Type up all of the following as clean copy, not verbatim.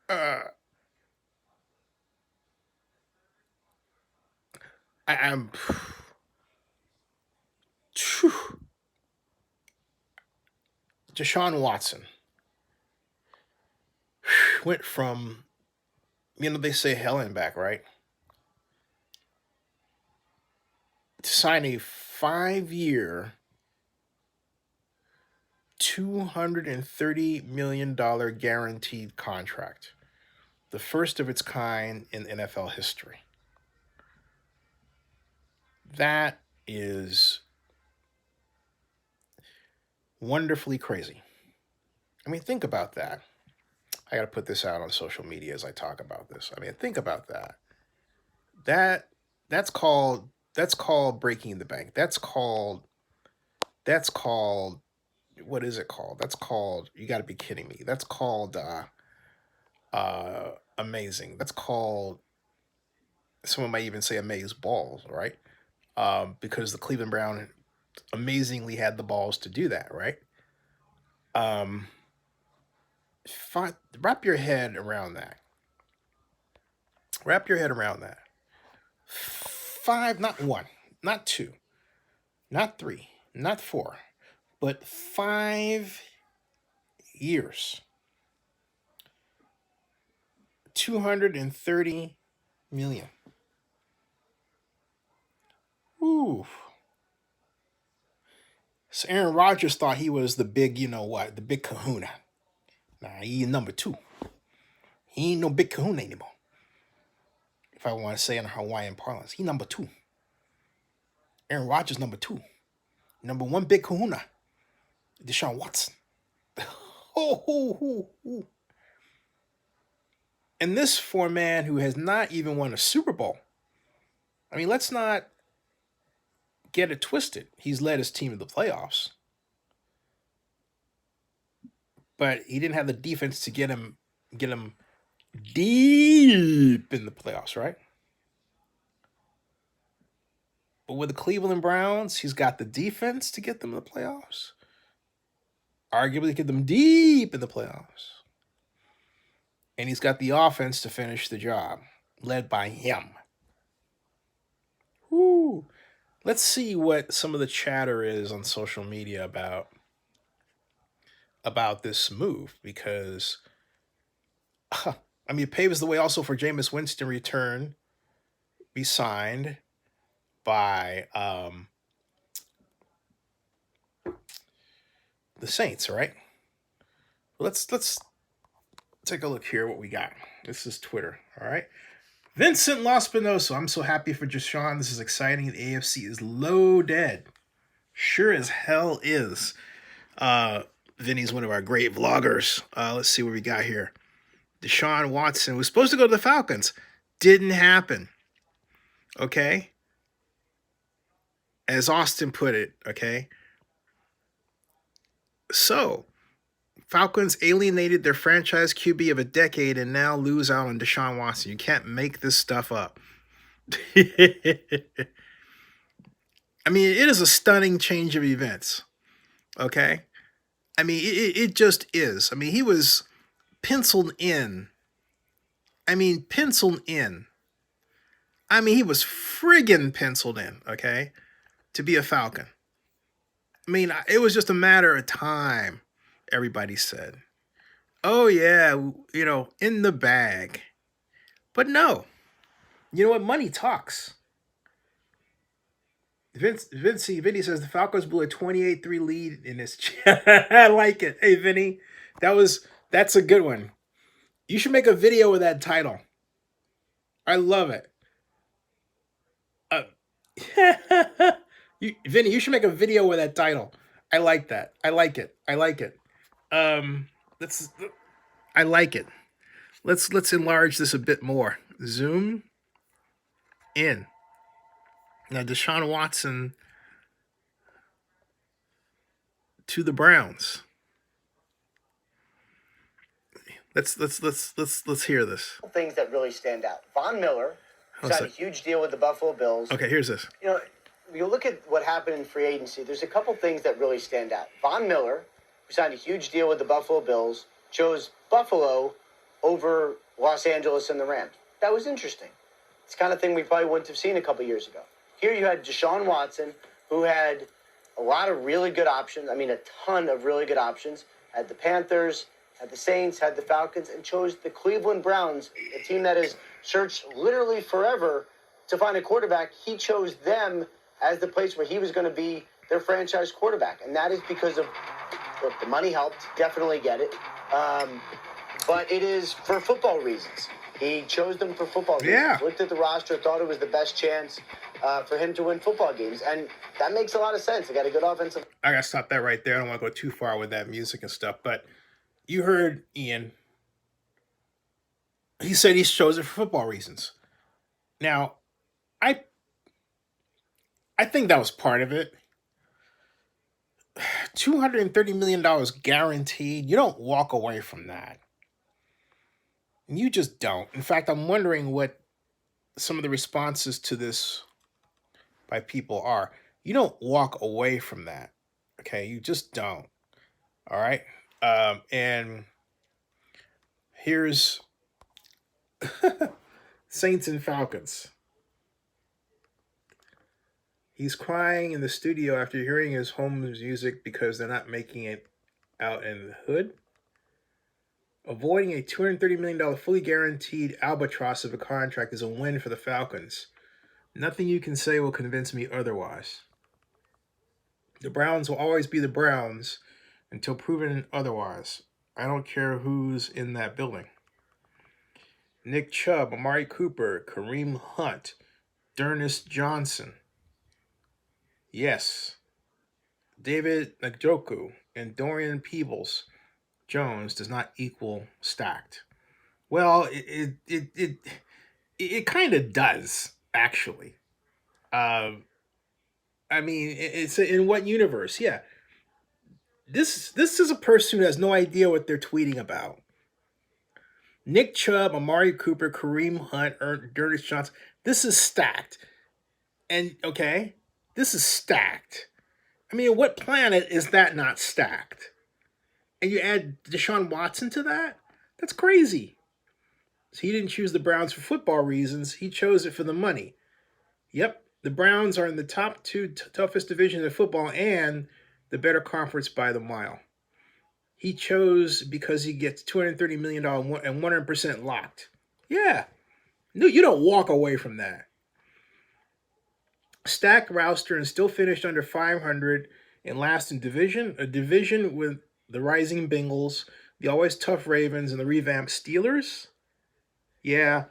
Uh, I'm Deshaun Watson went from, they say hell and back, right? To sign a 5-year, $230 million guaranteed contract, the first of its kind in NFL history. That is wonderfully crazy. I mean, think about that. I got to put this out on social media as I talk about this. I mean, think about that. That that's called breaking the bank. That's called what is it called? That's called, you got to be kidding me. That's called amazing. That's called, someone might even say amaze balls, right? Because the Cleveland Brown amazingly had the balls to do that, right? Um, wrap your head around that. Wrap your head around that. Five, not one, not two, not three, not four, but 5 years, 230 million. Ooh. So Aaron Rodgers thought he was the big, the big kahuna. Nah, he number two. He ain't no big kahuna anymore. If I want to say in Hawaiian parlance, he number two. Aaron Rodgers number two. Number one big kahuna, Deshaun Watson. Oh. And this for a man who has not even won a Super Bowl. I mean, let's not get it twisted. He's led his team to the playoffs, but he didn't have the defense to get him deep in the playoffs, right? But with the Cleveland Browns, he's got the defense to get them in the playoffs. Arguably get them deep in the playoffs. And he's got the offense to finish the job, led by him. Woo. Let's see what some of the chatter is on social media about this move, because I mean, it paves the way also for Jameis Winston return, be signed by the Saints, right? Let's take a look here what we got. This is Twitter, all right? Vincent Lospinoso, I'm so happy for Deshaun. This is exciting. The AFC is loaded. Sure as hell is. Vinny's one of our great vloggers. Let's see what we got here. Deshaun Watson was supposed to go to the Falcons. Didn't happen. Okay? As Austin put it, okay? So, Falcons alienated their franchise QB of a decade and now lose out on Deshaun Watson. You can't make this stuff up. I mean, it is a stunning change of events. Okay? I mean, it just is. I mean, he was penciled in. I mean, penciled in. I mean, he was friggin' penciled in, okay, to be a Falcon. I mean, it was just a matter of time, everybody said. Oh, yeah, in the bag. But no. You know what? Money talks. Vinny says the Falcons blew a 28-3 lead in this. I like it. Hey, Vinny, that's a good one. You should make a video with that title. I love it. Uh, Vinny, you should make a video with that title. I like that. I like it. I like it. Let's. I like it. Let's enlarge this a bit more. Zoom in. Now, Deshaun Watson to the Browns. Let's hear this. Things that really stand out. Von Miller signed a huge deal with the Buffalo Bills. Okay, here's this. You look at what happened in free agency, there's a couple things that really stand out. Von Miller, who signed a huge deal with the Buffalo Bills, chose Buffalo over Los Angeles and the Rams. That was interesting. It's the kind of thing we probably wouldn't have seen a couple years ago. Here you had Deshaun Watson, who had a lot of really good options. I mean, a ton of really good options. Had the Panthers, had the Saints, had the Falcons, and chose the Cleveland Browns, a team that has searched literally forever to find a quarterback. He chose them as the place where he was going to be their franchise quarterback. And that is because of, look, the money helped. Definitely get it. But it is for football reasons. He chose them for football reasons. Looked at the roster, thought it was the best chance for him to win football games. And that makes a lot of sense. They got a good offensive. I got to stop that right there. I don't want to go too far with that music and stuff. But you heard Ian. He said he's chosen for football reasons. Now, I think that was part of it. $230 million guaranteed. You don't walk away from that. And you just don't. In fact, I'm wondering what some of the responses to this by people are. You don't walk away from that. Okay, you just don't. All right. And here's Saints and Falcons. He's crying in the studio after hearing his home music because they're not making it out in the hood. Avoiding a $230 million fully guaranteed albatross of a contract is a win for the Falcons. Nothing you can say will convince me otherwise. The Browns will always be the Browns until proven otherwise. I don't care who's in that building. Nick Chubb, Amari Cooper, Kareem Hunt, D'Ernest Johnson. Yes. David Njoku and Dorian Peoples-Jones does not equal stacked. Well, it kind of does, actually. I mean, it's in what universe? Yeah. This is a person who has no idea what they're tweeting about. Nick Chubb, Amari Cooper, Kareem Hunt, D'Ernest Johnson. This is stacked. And, okay, this is stacked. I mean, what planet is that not stacked? And you add Deshaun Watson to that? That's crazy. So he didn't choose the Browns for football reasons. He chose it for the money. Yep, the Browns are in the top two toughest divisions of football and the better conference by the mile. He chose because he gets $230 million and 100% locked. Yeah. No, you don't walk away from that. Stacked roster and still finished under 500 and last in division. A division with the rising Bengals, the always tough Ravens, and the revamped Steelers. Yeah,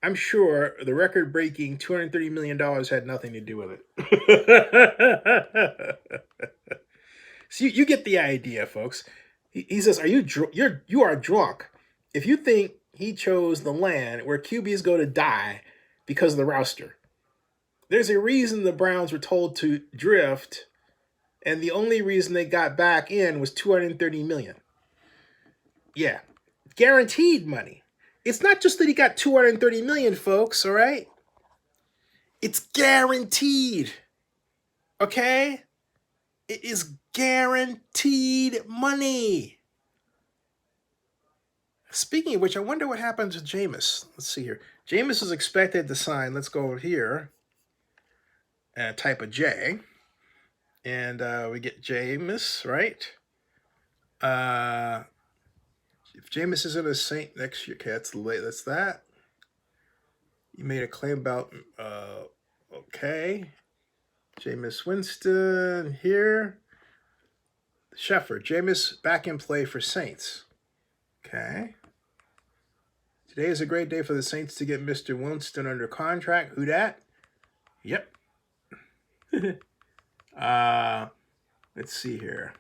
I'm sure the record-breaking $230 million had nothing to do with it. So you get the idea, folks. He says, you are drunk if you think he chose the land where QBs go to die because of the roster. There's a reason the Browns were told to drift, and the only reason they got back in was $230 million. Yeah, guaranteed money. It's not just that he got $230 million, folks, all right? It's guaranteed. Okay? It is guaranteed money. Speaking of which, I wonder what happens with Jameis. Let's see here. Jameis is expected to sign. Let's go over here and type a J. And we get Jameis, right? If Jameis is in a Saint next year, okay, that's late. That's that. You made a claim about, okay. Jameis Winston here. Sheffer, Jameis back in play for Saints. Okay. Today is a great day for the Saints to get Mr. Winston under contract. Who dat? Yep. Let's see here.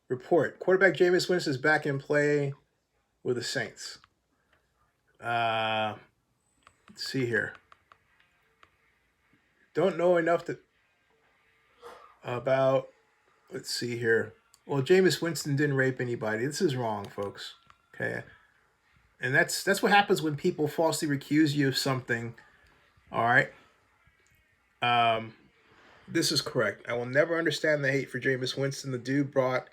Report. Quarterback Jameis Winston is back in play with the Saints. Let's see here. Don't know enough about, let's see here. Well, Jameis Winston didn't rape anybody. This is wrong, folks. Okay. And that's what happens when people falsely accuse you of something. All right. This is correct. I will never understand the hate for Jameis Winston. The dude brought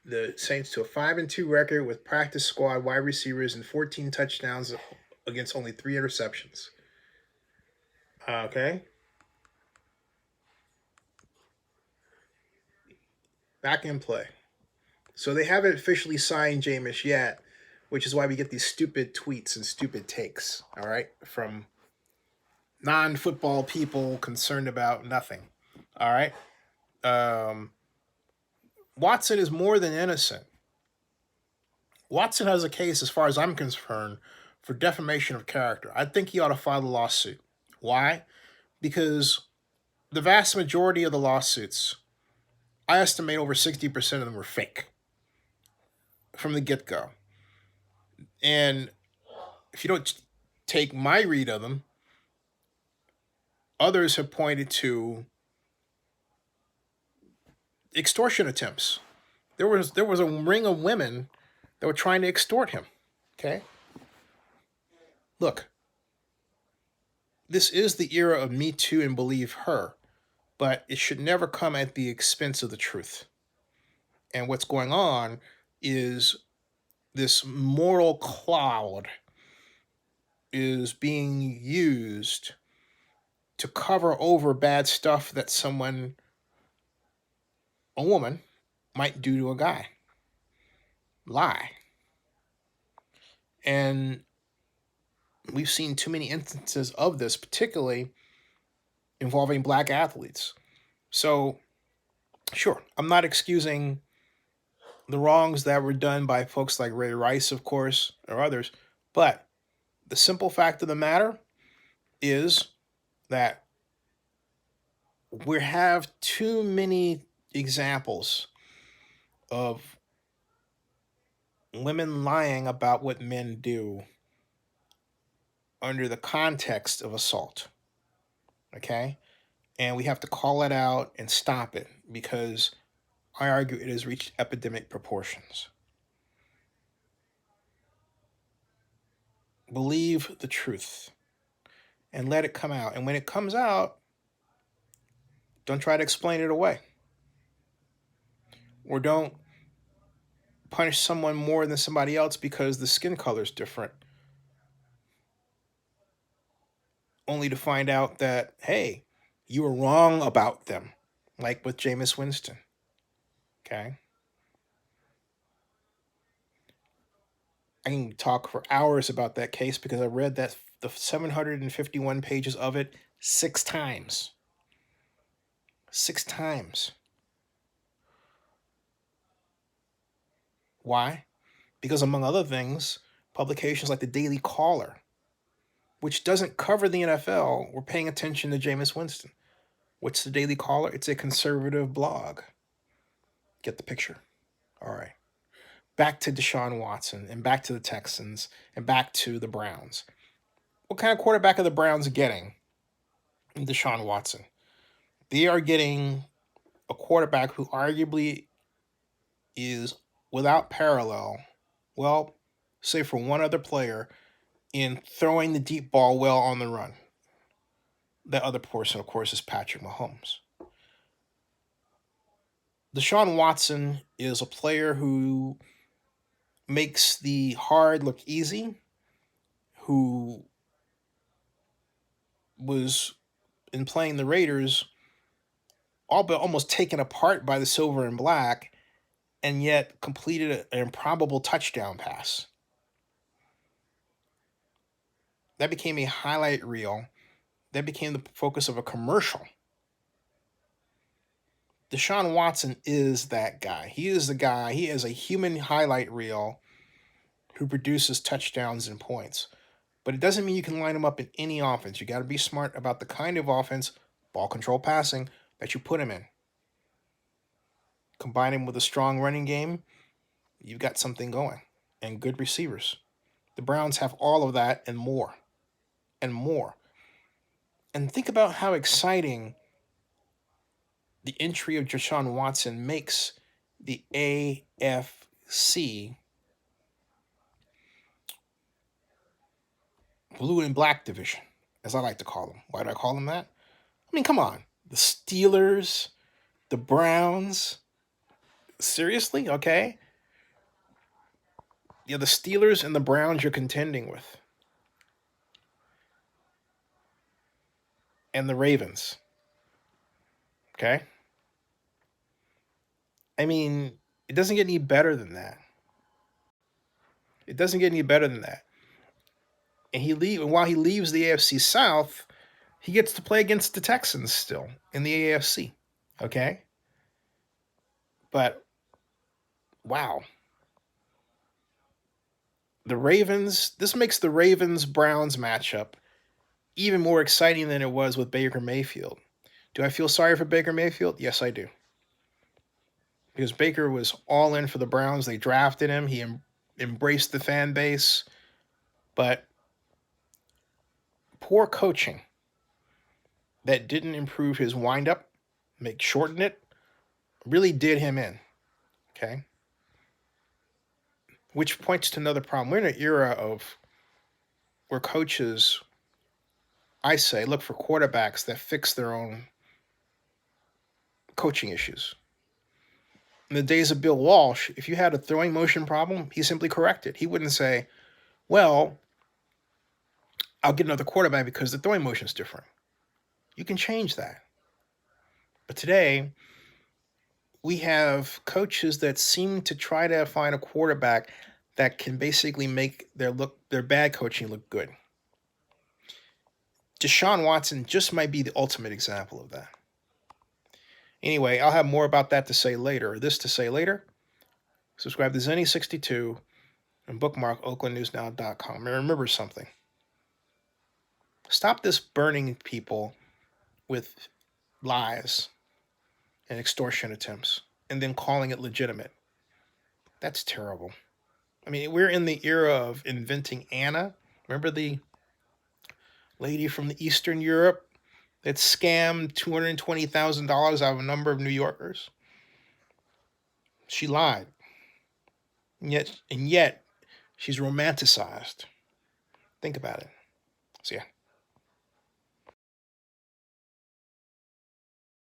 the Saints to a 5-2 record with practice squad wide receivers and 14 touchdowns against only 3 interceptions. Okay. Back in play. So they haven't officially signed Jameis yet, which is why we get these stupid tweets and stupid takes, all right, from non-football people concerned about nothing. All right. Um, Watson is more than innocent. Watson has a case, as far as I'm concerned, for defamation of character. I think he ought to file a lawsuit. Why? Because the vast majority of the lawsuits, I estimate over 60% of them were fake from the get go. And if you don't take my read of them, others have pointed to extortion attempts. There was a ring of women that were trying to extort him. Okay? Look, this is the era of Me Too and Believe Her, but it should never come at the expense of the truth. And what's going on is this moral cloud is being used to cover over bad stuff that someone, a woman, might do to a guy. Lie. And we've seen too many instances of this, particularly involving black athletes. So, sure, I'm not excusing the wrongs that were done by folks like Ray Rice, of course, or others, but the simple fact of the matter is that we have too many examples of women lying about what men do under the context of assault. Okay? And we have to call it out and stop it because I argue it has reached epidemic proportions. Believe the truth and let it come out. And when it comes out, don't try to explain it away. Or don't punish someone more than somebody else because the skin color is different. Only to find out that, hey, you were wrong about them, like with Jameis Winston. Okay? I can talk for hours about that case because I read that the 751 pages of it 6 times. 6 times. Why? Because among other things, publications like the Daily Caller, which doesn't cover the NFL, were paying attention to Jameis Winston. What's the Daily Caller? It's a conservative blog. Get the picture. All right. Back to Deshaun Watson and back to the Texans and back to the Browns. What kind of quarterback are the Browns getting? Deshaun Watson. They are getting a quarterback who arguably is without parallel, well, say for one other player, in throwing the deep ball well on the run. That other person, of course, is Patrick Mahomes. Deshaun Watson is a player who makes the hard look easy, who was in playing the Raiders all but almost taken apart by the silver and black, and yet completed an improbable touchdown pass. That became a highlight reel. That became the focus of a commercial. Deshaun Watson is that guy. He is the guy. He is a human highlight reel who produces touchdowns and points. But it doesn't mean you can line him up in any offense. You got to be smart about the kind of offense, ball control passing, that you put him in. Combine him with a strong running game, you've got something going. And good receivers. The Browns have all of that and more. And more. And think about how exciting the entry of Deshaun Watson makes the AFC blue and black division, as I like to call them. Why do I call them that? I mean, come on. The Steelers, the Browns, Seriously? Okay. Yeah, the Steelers and the Browns you're contending with. And the Ravens. Okay. I mean, it doesn't get any better than that. It doesn't get any better than that. And while he leaves the AFC South, he gets to play against the Texans still in the AFC. Okay? But wow. The Ravens, this makes the Ravens Browns matchup even more exciting than it was with Baker Mayfield. Do I feel sorry for Baker Mayfield? Yes, I do. Because Baker was all in for the Browns. They drafted him. He embraced the fan base. But poor coaching that didn't improve his windup, shorten it, really did him in. Okay? Which points to another problem. We're in an era of where coaches, I say, look for quarterbacks that fix their own coaching issues. In the days of Bill Walsh, if you had a throwing motion problem, he simply corrected. He wouldn't say, well, I'll get another quarterback because the throwing motion is different. You can change that. But today, we have coaches that seem to try to find a quarterback that can basically make their bad coaching look good. Deshaun Watson just might be the ultimate example of that. Anyway, I'll have more about that to say later, or this to say later. Subscribe to Zenny62 and bookmark oaklandnewsnow.com. And remember something. Stop this burning people with lies and extortion attempts and then calling it legitimate. That's terrible. I mean, we're in the era of inventing Anna. Remember the lady from the Eastern Europe that scammed $220,000 out of a number of New Yorkers? She lied. And yet she's romanticized. Think about it. See ya.